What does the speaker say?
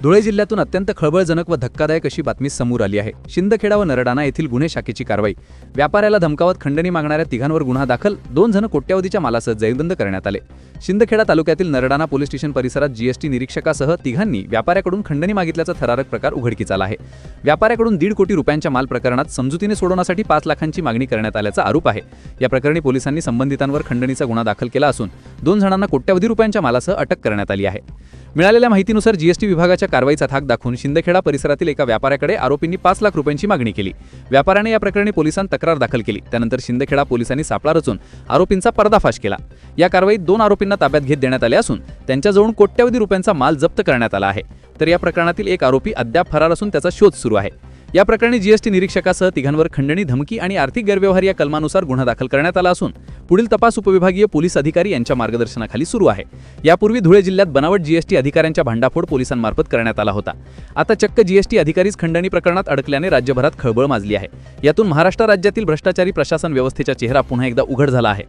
धुळे जिल्ह्यातून अत्यंत खळबळजनक व धक्कादायक अशी बातमी समोर आली आहे। शिंदखेडा व नरडाणा येथील गुन्हे शाखेची कारवाई। व्यापाऱ्याला धमकावत खंडणी मागणाऱ्या तिघांवर गुन्हा दाखल, 2 जण कोट्यावधीच्या मालासह जयबंद करण्यात आले। शिंदखेडा तालुक्यातील नरडाणा पोलीस स्टेशन परिसरात जीएसटी निरीक्षकासह तिघांनी व्यापाऱ्याकडून खंडणी मागितल्याचा थरारक प्रकार उघडकीस आला आहे। व्यापाऱ्याकडून 1.5 कोटी रुपयांच्या माल प्रकरणात समजुतीने सोडवण्यासाठी 5 लाखांची मागणी करण्यात आल्याचा आरोप आहे। या प्रकरणी पोलिसांनी संबंधितांवर खंडणीचा गुन्हा दाखल केला असून 2 जणांना कोट्यावधी रुपयांच्या मालासह अटक करण्यात आली आहे। मिळालेल्या माहितीनुसार जीएसटी विभागाच्या कारवाईचा धाक दाखवून शिंदखेडा परिसरातील एका व्यापाऱ्याकडे आरोपींनी 5 लाख रुपयांची मागणी केली। व्यापाऱ्याने या प्रकरणी पोलिसांत तक्रार दाखल केली। त्यानंतर शिंदखेडा पोलिसांनी सापळा रचून आरोपींचा पर्दाफाश केला। या कारवाईत 2 आरोपींना ताब्यात घेत देण्यात आले असून त्यांच्याजवळून कोट्यावधी रुपयांचा माल जप्त करण्यात आला आहे। तर या प्रकरणातील एक आरोपी अद्याप फरार असून त्याचा शोध सुरू आहे। या प्रकरणी जीएसटी निरीक्षकासह तिघांवर खंडणी, धमकी आणि आर्थिक गैरव्यवहार या कलमानुसार गुन्हा दाखल करण्यात आला असून पुढील तपास उपविभागीय पोलीस अधिकारी यांच्या मार्गदर्शनाखाली सुरू आहे। यापूर्वी धुळे जिल्ह्यात बनावट जीएसटी अधिकाऱ्यांच्या भांडाफोड पोलिसांमार्फत करण्यात आला होता। आता चक्क जीएसटी अधिकारीच खंडणी प्रकरणात अडकल्याने राज्यभरात खळबळ माजली आहे। यातून महाराष्ट्र राज्यातील भ्रष्टाचारी प्रशासन व्यवस्थेचा चेहरा पुन्हा एकदा उघड झाला आहे।